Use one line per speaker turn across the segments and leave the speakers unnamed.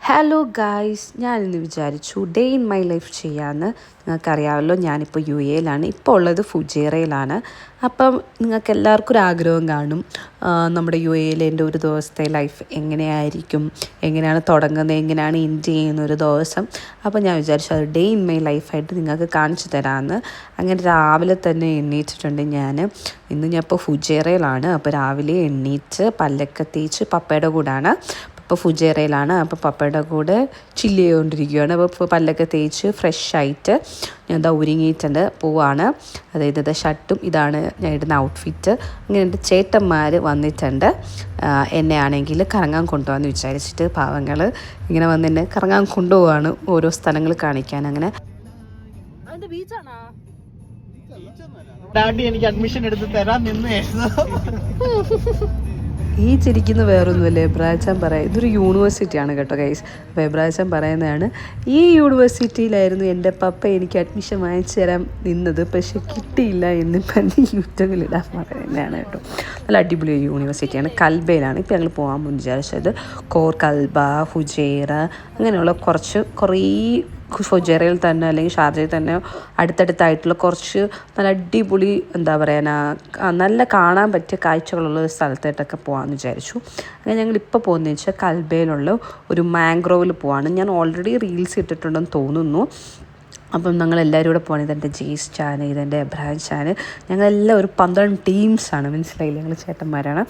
Hello guys, ഞാനിന്ന് വിചാരിച്ചു day in my life ചെയ്യാമെന്ന്. നിങ്ങൾക്കറിയാമല്ലോ, ഞാനിപ്പോൾ യു എയിലാണ്, ഇപ്പോൾ ഉള്ളത് ഫുജേറയിലാണ്. അപ്പം നിങ്ങൾക്ക് എല്ലാവർക്കും ഒരു ആഗ്രഹം കാണും, നമ്മുടെ യു എയിൽ എൻ്റെ ഒരു ദിവസത്തെ ലൈഫ് എങ്ങനെയായിരിക്കും, എങ്ങനെയാണ് തുടങ്ങുന്നത്, എങ്ങനെയാണ് എൻഡ് ചെയ്യുന്ന ഒരു ദിവസം. അപ്പോൾ ഞാൻ വിചാരിച്ചു അത് ഡേ ഇൻ മൈ ലൈഫായിട്ട് നിങ്ങൾക്ക് കാണിച്ചു തരാമെന്ന്. അങ്ങനെ രാവിലെ തന്നെ എണ്ണീറ്റിട്ടുണ്ട് ഞാൻ. ഇന്ന് ഞാൻ ഇപ്പോൾ ഫുജേറയിലാണ്. അപ്പോൾ രാവിലെ എണ്ണീറ്റ് പല്ലൊക്കെ തേച്ച് പപ്പയുടെ കൂടാണ്. ഇപ്പോൾ ഫുജേറയിലാണ്. അപ്പോൾ പപ്പയുടെ കൂടെ ചില്ല് ചെയ്തുകൊണ്ടിരിക്കുകയാണ്. അപ്പോൾ പല്ലൊക്കെ തേച്ച് ഫ്രഷായിട്ട് ഞാൻ എന്താ ഒരുങ്ങിയിട്ടുണ്ട് പോവാണ്. അതായത് ഇത് ഷർട്ടും ഇതാണ് ഞാൻ ഇടുന്ന ഔട്ട്ഫിറ്റ്. അങ്ങനെ എൻ്റെ ചേട്ടന്മാർ വന്നിട്ടുണ്ട്. എന്നെ ആണെങ്കിൽ കറങ്ങാൻ കൊണ്ടുപോകാമെന്ന് വിചാരിച്ചിട്ട് പാവങ്ങൾ ഇങ്ങനെ വന്ന് എന്നെ കറങ്ങാൻ കൊണ്ടുപോവാണ്, ഓരോ സ്ഥലങ്ങൾ കാണിക്കാൻ. അങ്ങനെ
ഡാഡി എനിക്ക് അഡ്മിഷൻ എടുത്ത് തരാൻ നിന്നായിരുന്നു.
ഈ ചിരിക്കുന്ന വേറൊന്നുമല്ലേ, എബ്രാച്ചാൻ പറയാം, ഇതൊരു യൂണിവേഴ്സിറ്റിയാണ് കേട്ടോ ഗൈസ്. അപ്പോൾ എബ്രാച്ചാൻ പറയുന്നതാണ്, ഈ യൂണിവേഴ്സിറ്റിയിലായിരുന്നു എൻ്റെ പപ്പ എനിക്ക് അഡ്മിഷൻ വാങ്ങിച്ചു തരാൻ നിന്നത്, പക്ഷെ കിട്ടിയില്ല എന്ന് പറഞ്ഞ് യൂട്യൂബിലിടാൻ പറയുന്നതാണ് കേട്ടോ. നല്ല അടിപൊളി യൂണിവേഴ്സിറ്റിയാണ്. കൽബയിലാണ് ഇപ്പോൾ ഞങ്ങൾ പോകാൻ മുൻ വിചാരിച്ചത്. കോർ കൽബ, ഫുജേറ, അങ്ങനെയുള്ള കുറേ ഫുജേറയിൽ തന്നെ അല്ലെങ്കിൽ ഷാർജയിൽ തന്നെ അടുത്തടുത്തായിട്ടുള്ള കുറച്ച് നല്ല അടിപൊളി എന്താ പറയുക, നല്ല കാണാൻ പറ്റിയ കാഴ്ചകളുള്ള ഒരു സ്ഥലത്തായിട്ടൊക്കെ പോകാമെന്ന് വിചാരിച്ചു. അങ്ങനെ ഞങ്ങളിപ്പോൾ പോകുന്നതെന്ന് വെച്ചാൽ കൽബയിലുള്ള ഒരു മാംഗ്രോവിൽ പോവാണ്. ഞാൻ ഓൾറെഡി റീൽസ് ഇട്ടിട്ടുണ്ടെന്ന് തോന്നുന്നു. അപ്പം ഞങ്ങളെല്ലാവരും കൂടെ പോകണം. ഇതെൻ്റെ ജെയ്സ് ചാന്, ഇതെൻ്റെ എബ്രാഹിം ചാന്, ഞങ്ങളെല്ലാം ഒരു 12 ടീംസാണ്, മനസ്സിലായില്ല, ഞങ്ങൾ ചേട്ടന്മാരാണ്.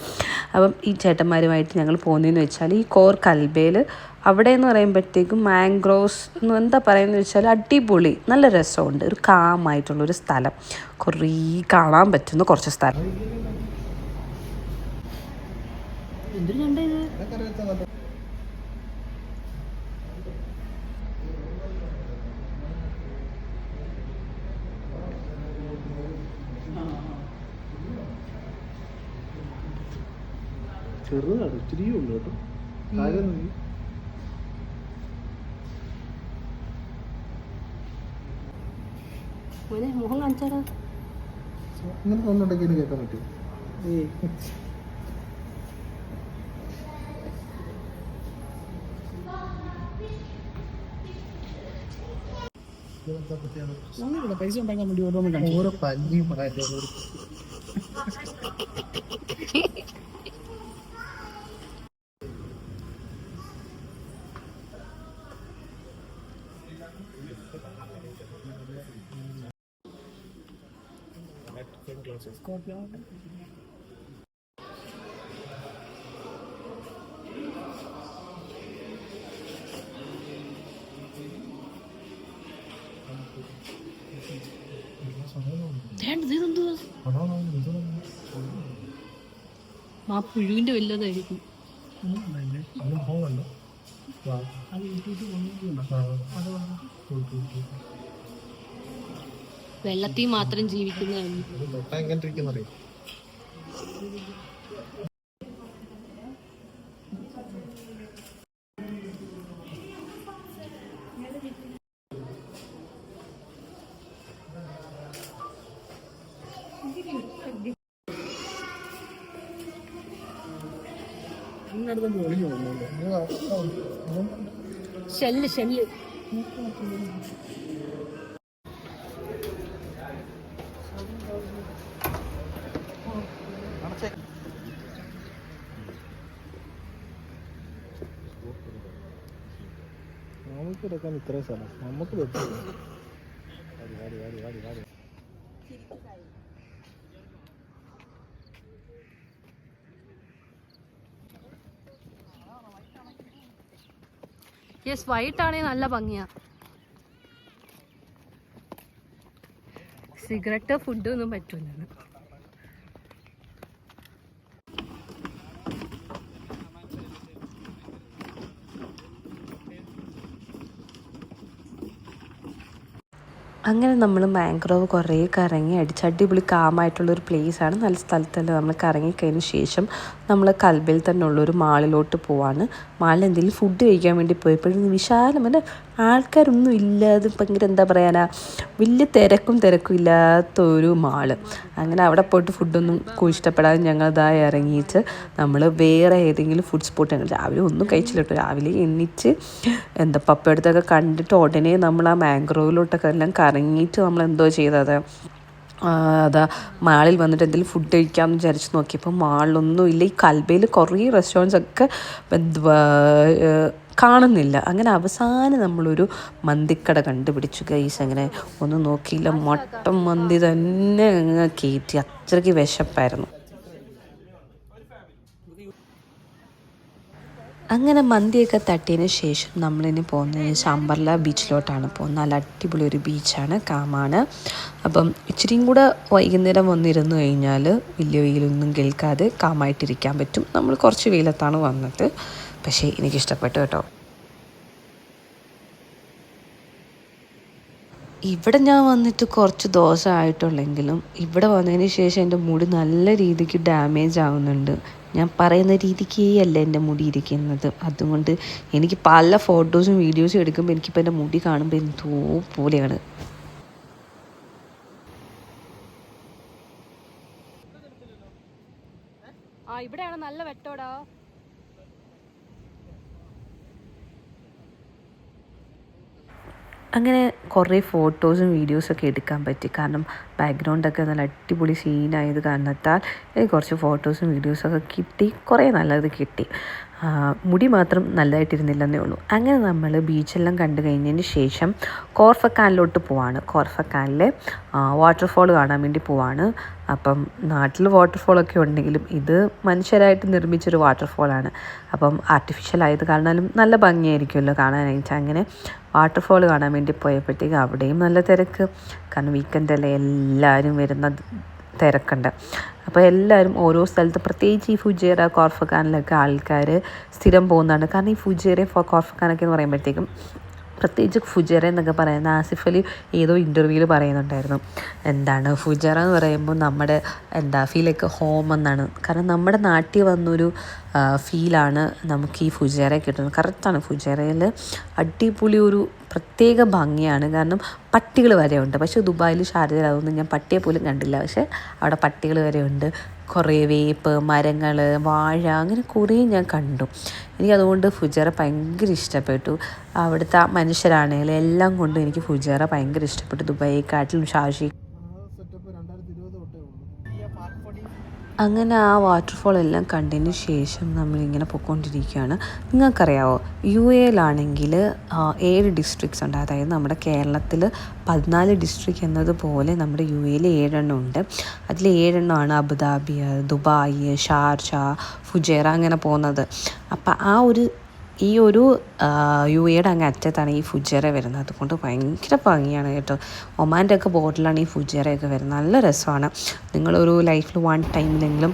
അപ്പം ഈ ചേട്ടന്മാരുമായിട്ട് ഞങ്ങൾ പോകുന്നതെന്ന് വെച്ചാൽ ഈ കോർ കൽബയിൽ അവിടെ എന്ന് പറയുമ്പോഴത്തേക്കും മാംഗ്രോവ്സ് എന്താ പറയുന്നത് വെച്ചാൽ അടിപൊളി നല്ല രസമുണ്ട്. ഒരു കാമായിട്ടുള്ളൊരു സ്ഥലം, കുറേ കാണാൻ പറ്റുന്ന കുറച്ച് സ്ഥലം.
ചെറുതാണ്, ഇച്ചിരിയേ ഉള്ളൂ കേട്ടോ. കാര്യം
മുഖം കാണിച്ചാലോ,
ഇങ്ങനെ ഒന്നുണ്ടെങ്കിൽ കേൾക്കാൻ പറ്റും. പൈസ ഉണ്ടാക്കാൻ വേണ്ടി ഓരോ പല്ലിയും പറയാൻ
പുഴുവിൻ്റെ വല്ലതായിരിക്കും. വെള്ളത്തിൽ മാത്രം ജീവിക്കുന്നതാണ്. ഷെല്ല്
നമുക്ക് എടുക്കാൻ ഇത്രയും സ്ഥലം നമുക്ക് പറ്റും.
യെസ്, വൈറ്റ് ആണെങ്കിൽ നല്ല ഭംഗിയാ. സിഗരറ്റ് ഫുഡ് ഒന്നും പറ്റൂല. അങ്ങനെ നമ്മൾ മാംഗ്രോവ് കുറേ കറങ്ങി അടിച്ച് അടിപൊളി കാമായിട്ടുള്ളൊരു പ്ലേസാണ്. നല്ല സ്ഥലത്തല്ല നമ്മൾ കറങ്ങിക്കഴിഞ്ഞ ശേഷം നമ്മൾ കൽബയിൽ തന്നെ ഉള്ളൊരു മാളിലോട്ട് പോവാണ്. മാളിൽ എന്തെങ്കിലും ഫുഡ് കഴിക്കാൻ വേണ്ടി പോയപ്പോഴും വിശാലമായ ആൾക്കാരൊന്നും ഇല്ലാതെ ഭയങ്കര എന്താ പറയാനാ വലിയ തിരക്കും ഇല്ലാത്തൊരു മാള്. അങ്ങനെ അവിടെ പോയിട്ട് ഫുഡൊന്നും ഇഷ്ടപ്പെടാതെ ഞങ്ങളിതായി ഇറങ്ങിയിട്ട് നമ്മൾ വേറെ ഏതെങ്കിലും ഫുഡ് സ്പോട്ട് രാവിലെ ഒന്നും കഴിച്ചില്ല കേട്ടോ. രാവിലെ എണ്ണിച്ച് പപ്പയടുത്തൊക്കെ കണ്ടിട്ട് ഉടനെ നമ്മൾ ആ മാംഗ്രോവിലോട്ടൊക്കെ എല്ലാം കറങ്ങിയിട്ട് നമ്മൾ എന്തോ ചെയ്തത് അതാ മാളിൽ വന്നിട്ട് എന്തെങ്കിലും ഫുഡ് കഴിക്കാമെന്ന് വിചാരിച്ച് നോക്കിയപ്പോൾ മാളിലൊന്നും ഇല്ല. ഈ കൽബയിൽ കുറേ റെസ്റ്റോറൻറ്റ്സ് ഒക്കെ കാണുന്നില്ല. അങ്ങനെ അവസാനം നമ്മളൊരു മന്തിക്കട കണ്ടുപിടിച്ചു ഗൈസ്. അങ്ങനെ ഒന്നും നോക്കിയില്ല, മട്ടൻ മന്തി തന്നെ അങ്ങ് കയറ്റി. അത്രയ്ക്ക് വിശപ്പായിരുന്നു. അങ്ങനെ മന്തിയൊക്കെ തട്ടിയതിന് ശേഷം നമ്മളിനി പോകുന്നത് ശാംബർല ബീച്ചിലോട്ടാണ് പോകുന്നത്. നല്ല അടിപൊളി ഒരു ബീച്ചാണ്, കാമാണ്. അപ്പം ഇച്ചിരിയും കൂടെ വൈകുന്നേരം വന്നിരുന്നു കഴിഞ്ഞാൽ വലിയ വെയിലൊന്നും കേൾക്കാതെ കാമായിട്ടിരിക്കാൻ പറ്റും. നമ്മൾ കുറച്ച് വെയിലത്താണ് വന്നത്, പക്ഷേ എനിക്കിഷ്ടപ്പെട്ടു കേട്ടോ. ഇവിടെ ഞാൻ വന്നിട്ട് കുറച്ച് ദിവസമായിട്ടുള്ളെങ്കിലും ഇവിടെ വന്നതിന് ശേഷം എൻ്റെ മുടി നല്ല രീതിക്ക് ഡാമേജ് ആവുന്നുണ്ട്. ഞാൻ പറയുന്ന രീതിക്കേ അല്ല എൻ്റെ മുടി ഇരിക്കുന്നത്. അതുകൊണ്ട് എനിക്ക് പല ഫോട്ടോസും വീഡിയോസും എടുക്കുമ്പോൾ എനിക്കിപ്പോൾ എൻ്റെ മുടി കാണുമ്പോൾ എന്തോ പോലെയാണ്. ഇവിടെയാണ് നല്ല വെട്ടോടാ. അങ്ങനെ കുറേ ഫോട്ടോസും വീഡിയോസൊക്കെ എടുക്കാൻ പറ്റി. കാരണം ബാക്ക്ഗ്രൗണ്ടൊക്കെ നല്ല അടിപൊളി സീനായത് കാരണത്താൽ കുറച്ച് ഫോട്ടോസും വീഡിയോസൊക്കെ കിട്ടി, കുറേ നല്ലത് കിട്ടി. മുടി മാത്രം നല്ലതായിട്ടിരുന്നില്ലെന്നേ ഉള്ളൂ. അങ്ങനെ നമ്മൾ ബീച്ചെല്ലാം കണ്ടു കഴിഞ്ഞതിന് ശേഷം കോർഫക്കാനിലോട്ട് പോവാണ്. കോർഫക്കാനിലെ വാട്ടർഫോൾ കാണാൻ വേണ്ടി പോവാണ്. അപ്പം നാട്ടിൽ വാട്ടർഫോളൊക്കെ ഉണ്ടെങ്കിലും ഇത് മനുഷ്യരായിട്ട് നിർമ്മിച്ചൊരു വാട്ടർഫോളാണ്. അപ്പം ആർട്ടിഫിഷ്യൽ ആയത് കാരണമാലും നല്ല ഭംഗിയായിരിക്കുമല്ലോ കാണാനായിട്ട്. അങ്ങനെ വാട്ടർഫോൾ കാണാൻ വേണ്ടി പോയപ്പോഴത്തേക്ക് അവിടെയും നല്ല തിരക്ക്. കാരണം വീക്കെൻഡല്ലേ, എല്ലാവരും വരുന്ന തിരക്കുണ്ട്. അപ്പോൾ എല്ലാവരും ഓരോ സ്ഥലത്ത്, പ്രത്യേകിച്ച് ഈ ഫുജേറ കോർഫക്കാനിലൊക്കെ ആൾക്കാർ സ്ഥിരം പോകുന്നതാണ്. കാരണം ഈ ഫുജേറ കോർഫക്കാനൊക്കെ എന്ന് പറയുമ്പോഴത്തേക്കും, പ്രത്യേകിച്ച് ഫുജേറ എന്നൊക്കെ പറയുന്ന ആസിഫ് അലി ഏതോ ഇൻ്റർവ്യൂവിൽ പറയുന്നുണ്ടായിരുന്നു, എന്താണ് ഫുജേറ എന്ന് പറയുമ്പോൾ നമ്മുടെ ഫീൽ ലൈക്ക് ഹോം എന്നാണ്. കാരണം നമ്മുടെ നാട്ടിൽ വന്നൊരു ഫീലാണ് നമുക്ക് ഈ ഫുജേറ കിട്ടുന്നത്. കറക്റ്റാണ്. ഫുജേറയിൽ അടിപൊളി ഒരു പ്രത്യേക ഭംഗിയാണ്. കാരണം പട്ടികൾ വരെ ഉണ്ട്. പക്ഷേ ദുബായിൽ ഷാർജയിലാവുമ്പോൾ ഞാൻ പട്ടിയെ പോലും കണ്ടില്ല. പക്ഷേ അവിടെ പട്ടികൾ വരെ ഉണ്ട്. കുറേ വേപ്പ് മരങ്ങൾ, വാഴ, അങ്ങനെ കുറേ ഞാൻ കണ്ടു. എനിക്കതുകൊണ്ട് ഫുജേറ ഭയങ്കര ഇഷ്ടപ്പെട്ടു. അവിടുത്തെ മനുഷ്യരാണെങ്കിലും എല്ലാം കൊണ്ടും എനിക്ക് ഫുജേറ ഭയങ്കര ഇഷ്ടപ്പെട്ടു. ദുബായിക്കാട്ടിലും ഷാർജ. അങ്ങനെ ആ വാട്ടർഫോൾ എല്ലാം കണ്ടതിന് ശേഷം നമ്മളിങ്ങനെ പോയിക്കൊണ്ടിരിക്കുകയാണ്. നിങ്ങൾക്കറിയാമോ, യു എയിലാണെങ്കിൽ 7 ഡിസ്ട്രിക്ട്സ് ഉണ്ട്. അതായത് നമ്മുടെ കേരളത്തിൽ 14 ഡിസ്ട്രിക്ട് എന്നതുപോലെ നമ്മുടെ യു എയിൽ 7 ഉണ്ട്. അതിൽ 7 അബുദാബി, ദുബായ്, ഷാർജ, ഫുജേറ അങ്ങനെ പോകുന്നത്. അപ്പം ഈ ഒരു യു എയുടെ അങ്ങ് അറ്റത്താണ് ഈ ഫുജേറ വരുന്നത്. അതുകൊണ്ട് ഭയങ്കര ഭംഗിയാണ് കേട്ടോ. ഒമാൻ്റെ ഒക്കെ ബോർഡിലാണ് ഈ ഫുജേറയൊക്കെ വരുന്നത്. നല്ല രസമാണ്. നിങ്ങളൊരു ലൈഫിൽ 1 ടൈമിലെങ്കിലും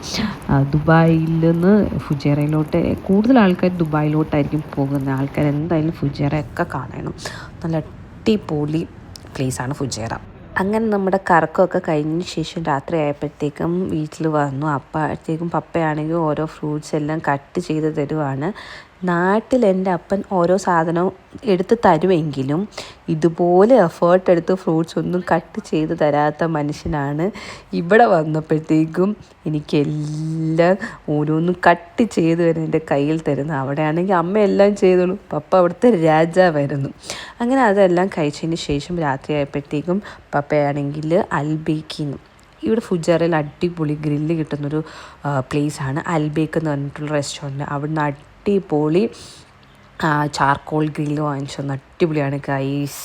ദുബായിൽ നിന്ന് ഫുജേറയിലോട്ട്, കൂടുതൽ ആൾക്കാർ ദുബായിലോട്ടായിരിക്കും പോകുന്നത്. ആൾക്കാർ എന്തായാലും ഫുജേറയൊക്കെ കാണണം. നല്ല അടിപൊളി പ്ലേസാണ് ഫുജേറ. അങ്ങനെ നമ്മുടെ കറക്കമൊക്കെ കഴിഞ്ഞ ശേഷം രാത്രി ആയപ്പോഴത്തേക്കും വീട്ടിൽ വന്നു. അപ്പോഴത്തേക്കും പപ്പയാണെങ്കിൽ ഓരോ ഫ്രൂട്ട്സ് എല്ലാം കട്ട് ചെയ്ത് തരുവാണ്. നാട്ടിൽ എൻ്റെ അപ്പൻ ഓരോ സാധനവും എടുത്ത് തരുമെങ്കിലും ഇതുപോലെ എഫേർട്ട് എടുത്ത് ഫ്രൂട്ട്സ് ഒന്നും കട്ട് ചെയ്ത് തരാത്ത മനുഷ്യനാണ് ഇവിടെ വന്നപ്പോഴത്തേക്കും എനിക്കെല്ലാം ഓരോന്നും കട്ട് ചെയ്ത് വരെ എൻ്റെ കയ്യിൽ തരുന്നത്. അവിടെയാണെങ്കിൽ അമ്മ എല്ലാം ചെയ്തോളും, പപ്പ അവിടുത്തെ രാജാവായിരുന്നു. അങ്ങനെ അതെല്ലാം കഴിച്ചതിന് ശേഷം രാത്രി ആയപ്പോഴത്തേക്കും പപ്പയാണെങ്കിൽ അൽബേക്കിനും, ഇവിടെ ഫുജേറയിൽ അടിപൊളി ഗ്രില്ല് കിട്ടുന്നൊരു പ്ലേസാണ് അൽബേക്ക് എന്ന് പറഞ്ഞിട്ടുള്ള റെസ്റ്റോറൻറ്റ്. അവിടുന്ന് അടിപൊളി ചാർക്കോൾ ഗ്രില്ല് വാങ്ങിച്ചു തന്നു. അടിപൊളിയാണ് ഗൈസ്.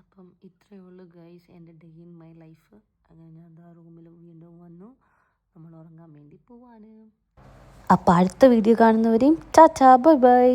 അപ്പം ഇത്രയേ ഉള്ളൂ ഗൈസ് എൻ്റെ ഡേ ഇൻ മൈ ലൈഫ്. അങ്ങനെ ഞാൻ റൂമിൽ വീണ്ടും വന്നു. നമ്മൾ ഉറങ്ങാൻ വേണ്ടി പോവാണ്. അപ്പോൾ അടുത്ത വീഡിയോ കാണുന്നവരെയും ടാറ്റാ, ബൈ ബൈ.